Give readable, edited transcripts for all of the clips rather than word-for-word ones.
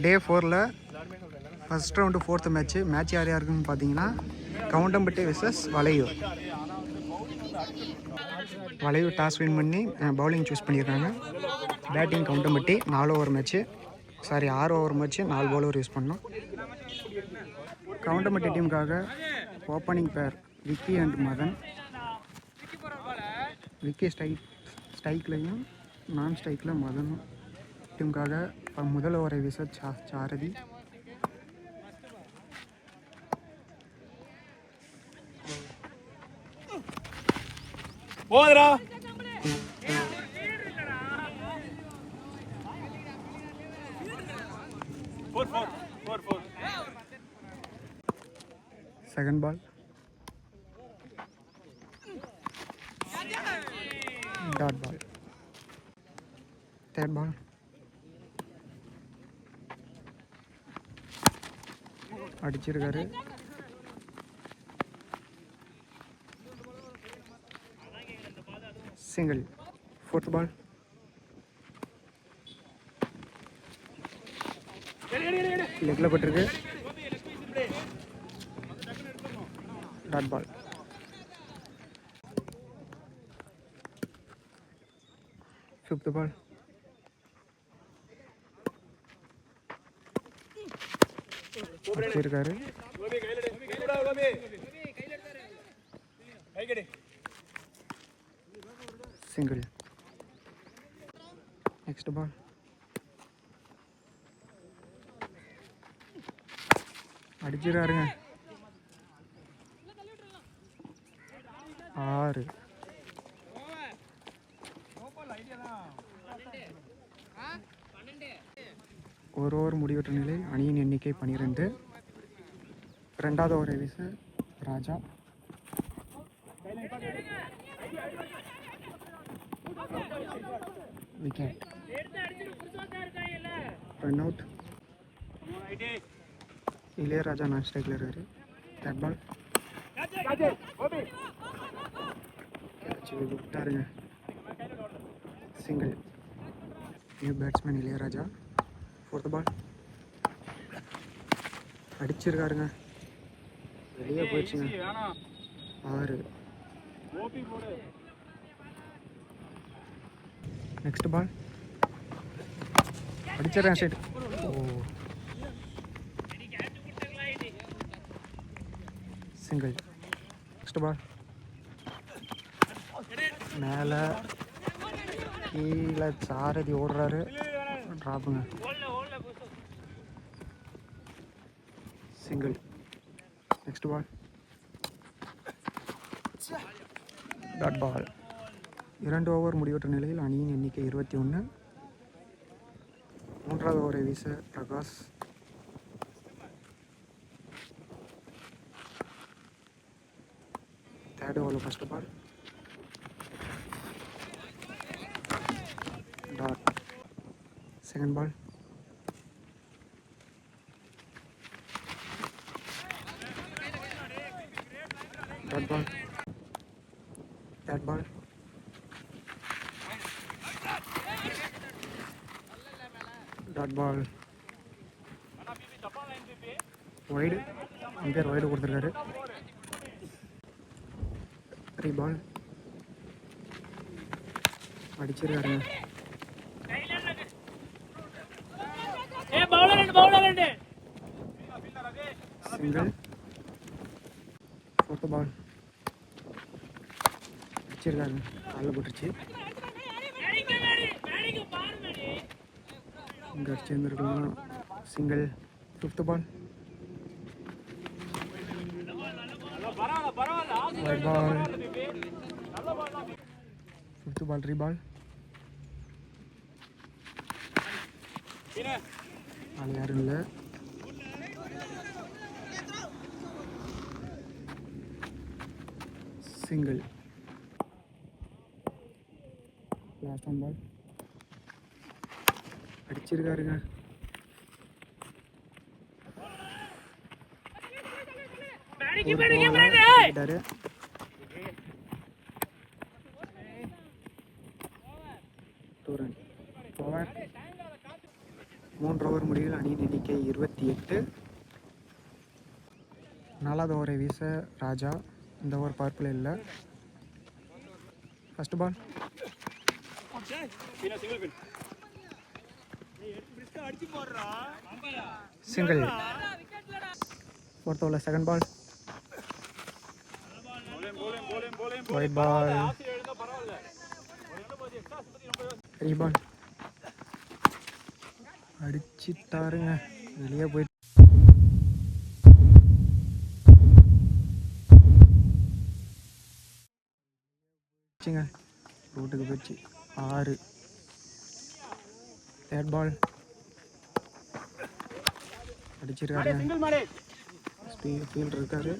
டே 4ல் first round 4th match யார் யாருக்குன்னு பார்த்தீங்கன்னா Goundampatti versus Valaiyur. Valaiyur toss win பண்ணி பவுலிங் சூஸ் பண்ணியிருக்காங்க. Batting Goundampatti 6 over match 4 bowler use பண்ணோம். கவுண்டம்பட்டி டீமுக்காக opening pair Vicky and Madhan. Vicky ஸ்ட்ரைக்லையும் நான் ஸ்ட்ரைக்கில் மதனும். டீமுக்காக முதல் ஓவரை வீச சாரதி. போதுடா. Second ball dot ball. Third ball அடிச்சிருக்காரு. சிங்கிள். ஃபோர்த் பால் லெக்கில் பட்டிருக்கு. Dot ball. ஃபிஃப்த் பால் அடிச்சிருக்காரு. சிங்கிள். நெக்ஸ்ட் பால் அடிச்சிருக்காருங்க. 6. ஒரு ஓவர் முடிவற்ற நிலையில் அணியின் எண்ணிக்கை 12. ரெண்டாவது ஓவரை வீச Raja. Wicket. Run out. Ilaiyaraja non ஸ்ட்ரைக்கில் இருக்காரு. தேர்ட் பால் விட்டாருங்க. Single. New batsman Ilaiyaraja. Fourth ball அடிச்சிருக்காருங்க. வெளியே போயிடுச்சுங்க. 6. நெக்ஸ்ட் பால் அடிச்சிடறேன் ஸ்ட்ரைட். சிங்கிள். நெக்ஸ்ட் பால் மேலே கீழே சாரதி ஓடுறாரு. ட்ராப்புங்க. Single. Next ball dot ball. 2 over முடிவற்ற நிலையில் அணியின் எண்ணிக்கை 21. மூன்றாவது ஓவரை வீச பிரகாஷ். தேர்ட் ஓவரில் first ball dot. Second ball dot ball. Third ball dot ball. Wide. Umpire wide கொடுத்துருக்காரு. 3 பால் அடிச்சிருக்காருங்க. சிங்கிள். Fourth ball அடிச்சிருக்காருங்க. காலில் போட்டுருச்சு. இங்கே அடிச்சிருந்துருக்கலாம். Single. Fifth ball wide ball. Fifth ball 3 ball. ஆள் யாரும் இல்லை. சிங்கிள். லாஸ்ட் ஒன் பால் அடிச்சிருக்காருங்க. 3 ஓவர் முடிவில் அணியின் எண்ணிக்கை 28. 4வது ஓவரை வீச ராஜா. இந்த ஓவர் பவர் பிளே இல்லை. First ball single. 4th ஓவரில் செகண்ட் பால் ஒயிட் பால். 3 பால் அடிச்சிட்டாருங்க, வெளியே போயிட்டு ரூட்டுக்கு போச்சு. 6. 3rd பால் அடிச்சிருக்காரு, ஃபீல்டர் இருக்காரு.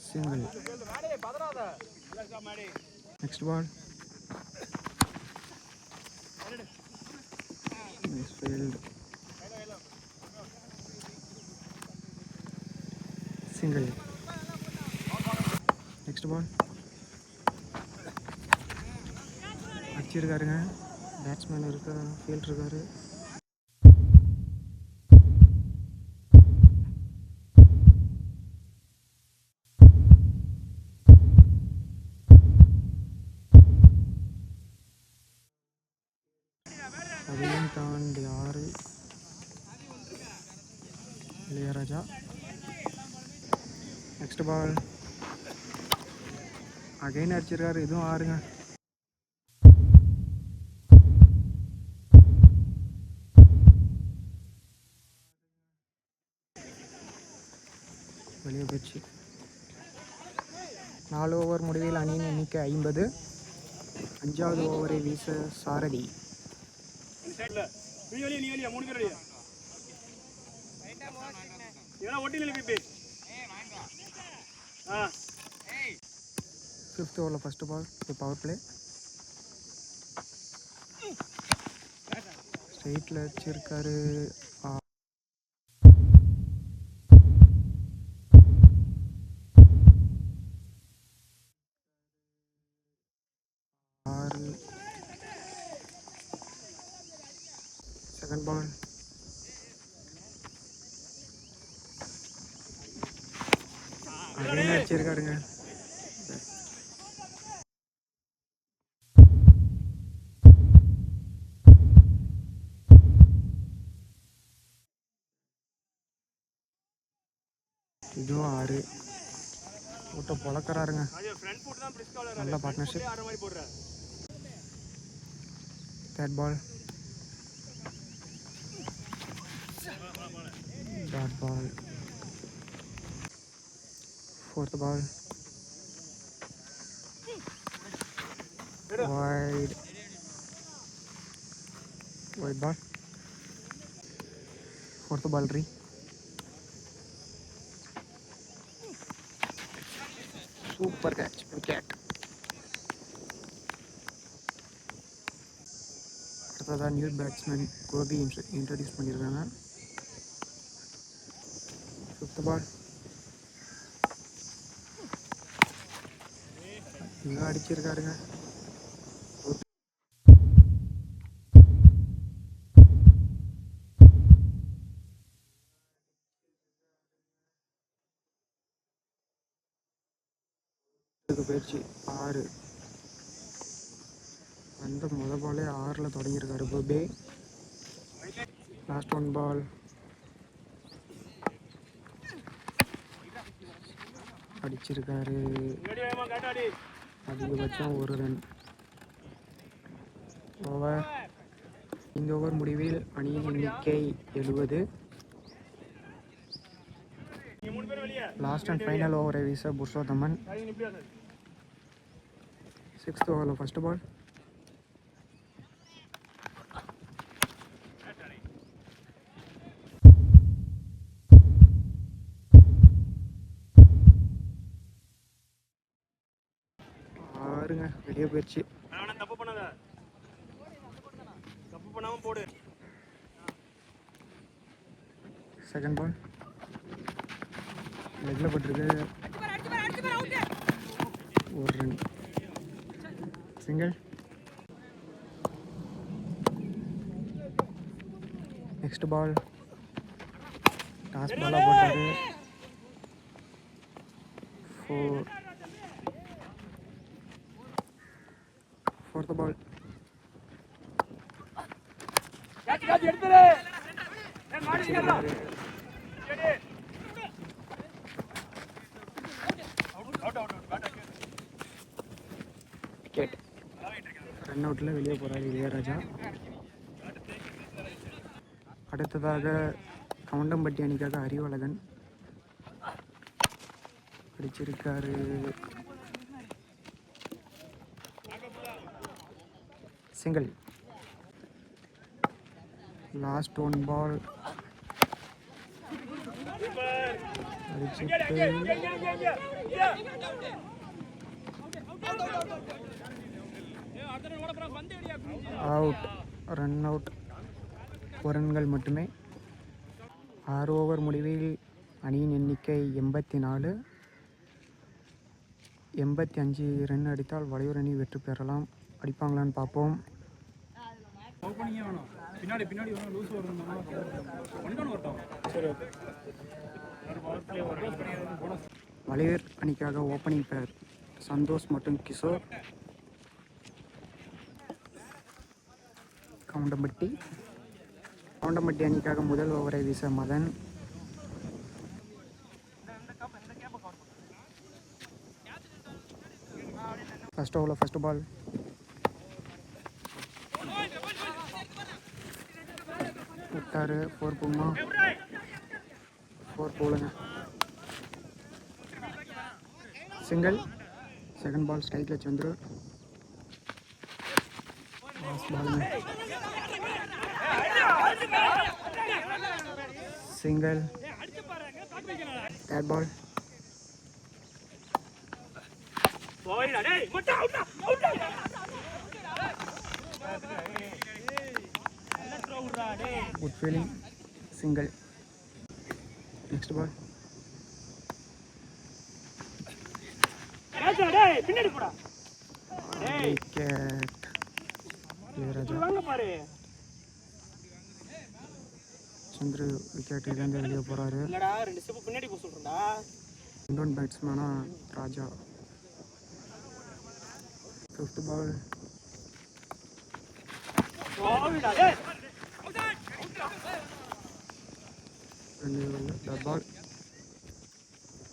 Single. Next ball field, single. Next ball அடிச்சிருக்காருங்க, பேட்ஸ்மேன் இருக்கா, ஃபீல்டர் இருக்காரு. அதையும் தாண்டி 6. இளையராஜா. நெக்ஸ்ட் பால் அகைன் அடிச்சிருக்காரு, இதுவும் 6ங்க. வெளியே போச்சு. 4 ஓவர் முடிவில் அணியின் எண்ணிக்கை 50. 5வது ஓவரை வீச சாரதி. ஃபிஃப்த் ஓவரில் ஃபர்ஸ்ட் பால் பவர் பிளே. ஸ்ட்ரெயிட்டில் வச்சிருக்காரு. செகண்ட் பால் அகைன் அடிச்சிருக்காருங்க. இதுவும் 6. போட்டு பொழக்கிறாருங்க, நல்ல partnership. 3rd ball dot ball. 4th ball wide ball. 4th ball super catch, wicket. அடுத்ததான் நியூ பேட்ஸ்மேன் கோபி இன்ட்ரடியூஸ் பண்ணியிருக்காங்க. 5th பால் இங்கே அடிச்சிருக்காருங்க. போயிடுச்சு 6. அந்த முதல் பாலே 6ல் தொடங்கியிருக்காரு கோபி. லாஸ்ட் 1 பால் அடிச்சிருக்காரு, அதிகபட்சம் 1 ரன். ஓவர். இந்த ஓவர் முடிவில் அணியின் எண்ணிக்கை 70. லாஸ்ட் அண்ட் ஃபைனல் ஓவரை வீச புருஷோத்தமன். 6th ஓவரில் ஃபர்ஸ்ட் பால் வெளியே போயிடுச்சு. செகண்ட் பால் லெக்கில் பட்டிருக்கு, 1 run. Single. Next ball toss பாலாக போட்டார். 4th பால் விக்கெட். ரன் அவுட்டில் வெளியே போகிறார் இளையராஜா. அடுத்ததாக கவுண்டம்பட்டி அணிக்காக அறிவழகன் அடிச்சிருக்காரு. சிங்கிள். லாஸ்ட் 1 பால் அடிச்சுட்டு அவுட். Run out. 4 ரன்கள் மட்டுமே. 6 ஓவர் முடிவில் அணியின் எண்ணிக்கை 84. 85 ரன் அடித்தால் வளையூர் அணி வெற்றி பெறலாம். அடிப்பாங்களான்னு பார்ப்போம். வளையூர் அணிக்காக ஓப்பனிங் பேர் சந்தோஷ் மற்றும் கிஷோர். கவுண்டம்பட்டி அணிக்காக முதல் ஓவரை வீச மதன். ஃபர்ஸ்ட் ஓவரில் ஃபர்ஸ்ட் பால் விட்டார். 4 போகுமா? 4 போலுங்க. சிங்கிள். செகண்ட் பால் ஸ்ட்ரைக்கில் சந்துரு. லாஸ்ட் பாலுங்க. Single. Third ball good feeling. Single. Next ball wicket. Chandru wicket இழந்து வெளியே போகிறாரு. இண்டோன் பேட்ஸ்மேனா Raja. 5th ball dot ball.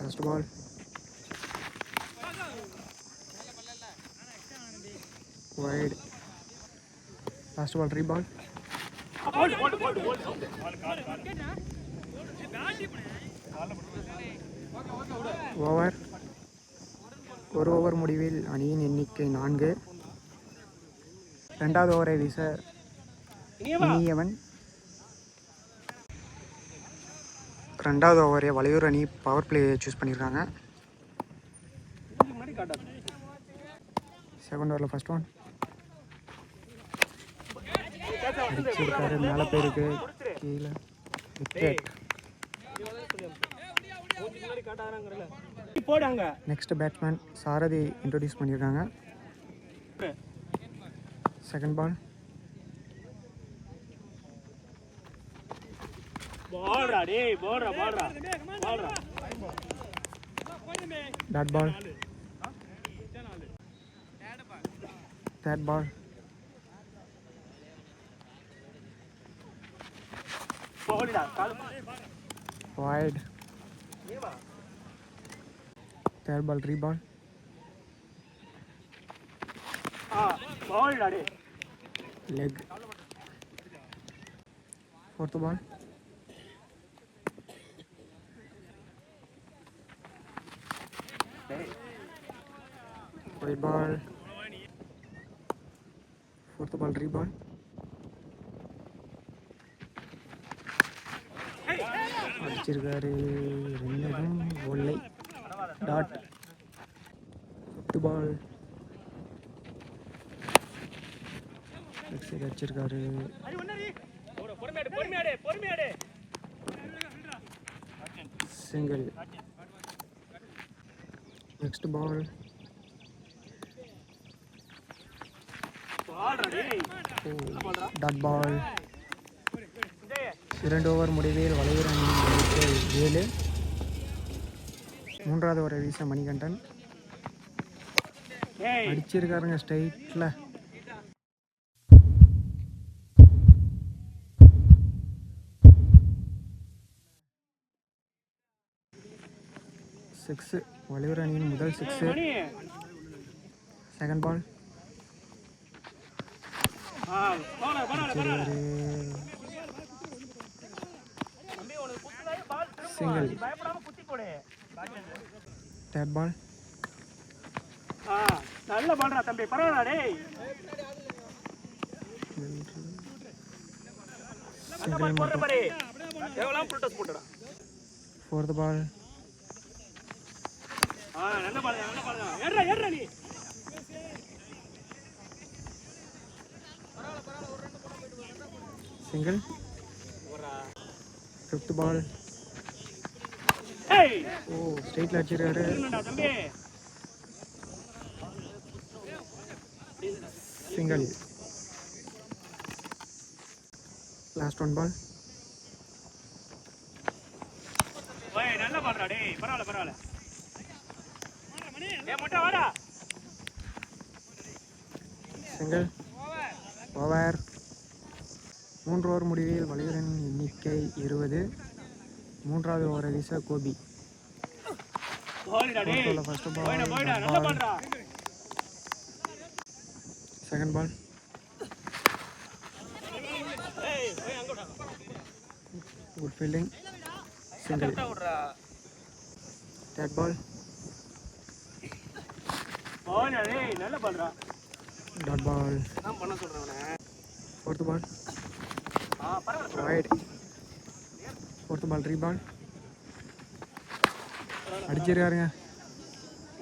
Last ball wide. Last ball 3 ball. Over. 1 over முடிவில் அணியின் எண்ணிக்கை 4. 2வது ஓவரை வீச இனியவன். 2வது ஓவரை வளையூர் அணி பவர் பிளே சூஸ் பண்ணியிருக்காங்க. செகண்ட் ஓவரில் ஃபர்ஸ்ட் ஒன் அடிச்சிருக்காரு. மேலே போயிருக்கு. கீழே விக்கெட். நெக்ஸ்ட் பேட்ஸ்மேன் சாரதி இன்ட்ரோடியூஸ் பண்ணியிருக்காங்க. Second ball dot ball. Third ball wide. Third ball 3 ball. Leg. 4th ball. Wide ball. 4th ball 3 ball. அடிச்சிருக்காரு. 2 ஒல்லை. டாட். 5th பால் சைடு அடிச்சிருக்காரு. Single. Next ball dot ball. 2 over முடிவில் வளைகுற அணியின் எண்ணிக்கை 7. மூன்றாவது ஓவரை வீச மணிகண்டன் அடிச்சிருக்காருங்க ஸ்ட்ரைட்டில். சிக்ஸு, வளைகுற அணியின் முதல் 6. Second ball single. Third ball நல்ல பால்ரா தம்பி, பரவாயில்ல டேய். சிங்கிள் மட்டும். ஃபோர்த் பால் நல்ல பால், நல்ல பால். ஏறா ஏறா நீ. சிங்கிள். ஃபிஃப்த் பால் ஓ ஸ்ட்ரைட்டில் அடிச்சிருக்காரு. சிங்கிள். லாஸ்ட் ஒன் பால் நல்ல பால்ரா டேய், பரவாயில்ல பரவாயில்ல. ஏ மொட்டை வாடா. சிங்கிள். ஓவர். 3 ஓவர் முடிவில் வளைகுறன் எண்ணிக்கை 20. மூன்றாவது ஓவரை வீச Gopi. First ball, second ball good fielding. Single. Third ball நல்ல பால்ரா. Dot ball. பண்ண சொல்றேன். Fourth ball wide. Fourth ball ரீபால் அடிச்சிருக்காருங்க.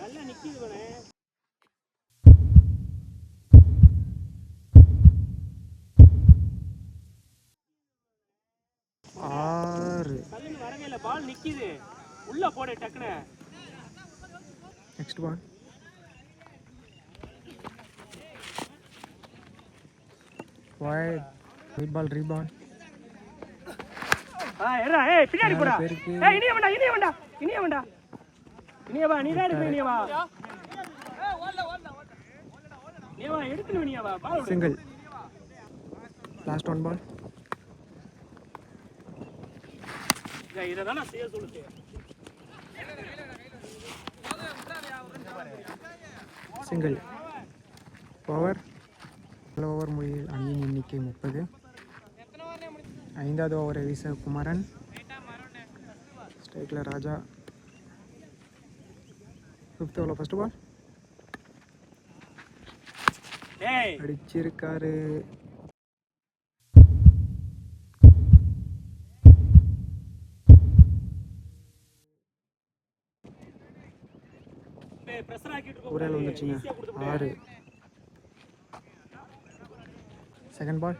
நல்லா நிக்குது. 6. வரவே இல்லை, பால் நிக்குது. உள்ள போட டக்குனு. Next ball wide. Wide ball ரீபால். ஏறா ஏய் பின்னாடி போடா. ஏய் இனிய வேண்டா, இனிய வேண்டா, இனிய வேண்டா. இனிய வா, நீ தான் இனிய வா. நீ வா எடுத்துன்னு நீ வா. Ball single. Last one ball இத தான செய்ய சொல்லுது. சிங்கிள். ஓவர். ஓவர் முடிவில் அணியின் எண்ணிக்கை 30. ஐந்தாவது ஓவரை வீச குமரன். ஸ்ட்ரைக்கில் Raja. Fifth over first ball அடிச்சிருக்காரு. ஊரல் வந்துச்சுங்க. 6. செகண்ட் பால்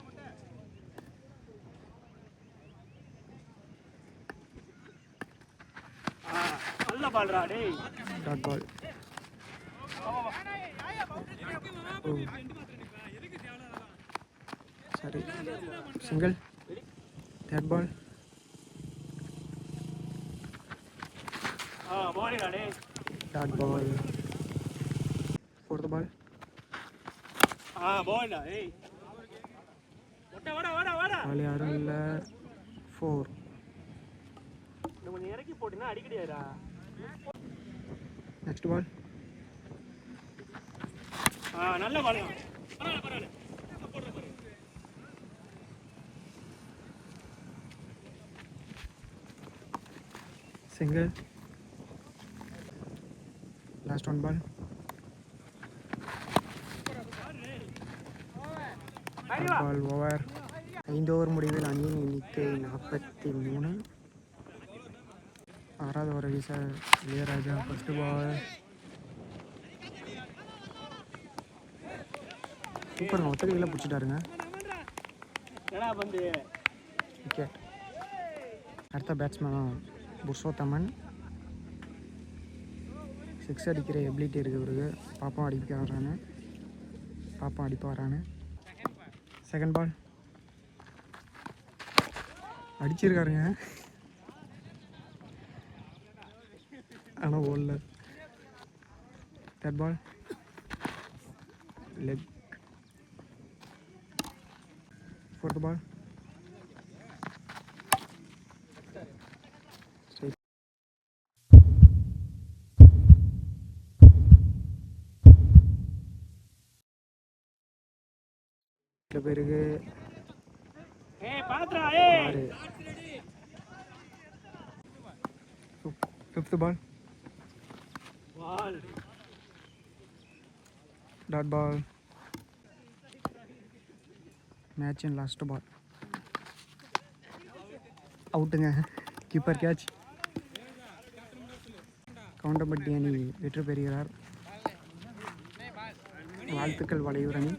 நல்ல பால்ரா டேய். Dot ball. சரி. சிங்கிள். தேர்ட் பால் பால்ரா டேய். டாட் பால். ஃபோர்த் பால் பால்ரா ஏய். ஒட்ட வாடா வாடா வாடா. பால் யாரும் இல்லை. 4. நம்ம இறக்கி போட்டுனா அடிக்கடியாடா. நெக்ஸ்ட் பால் நல்ல பால். பரவாயில்ல பரவாயில்ல. Single. Last one ball ball over. 5 over முடிவில் அணியின் எண்ணிக்கை 43. 6வது ஓவரை வீச இளையராஜா. ஃபர்ஸ்ட் பால் சூப்பருங்க. ஒத்தகையில் பிடிச்சிட்டாருங்க. விக்கெட். அடுத்த பேட்ஸ்மேன் புருஷோத்தமன். 6 அடிக்கிற எபிலிட்டி இருக்குது இவருக்கு. பாப்பா அடிக்க வர்றானு. பாப்பா அடிப்ப வரானு. செகண்ட் பால் அடிச்சிருக்காருங்க, ஆனால் ஓடல. Third ball leg. Fourth ball straight. பேருக்கு ஏய் பாத்ரா ஏய் 6. Fifth ball ball dot ball. Match in last ball அவுட்டுங்க. Keeper catch. கவுண்டம்பட்டி அணி வெற்றி பெறுகிறார். வாழ்த்துக்கள் வளையூர் அணி.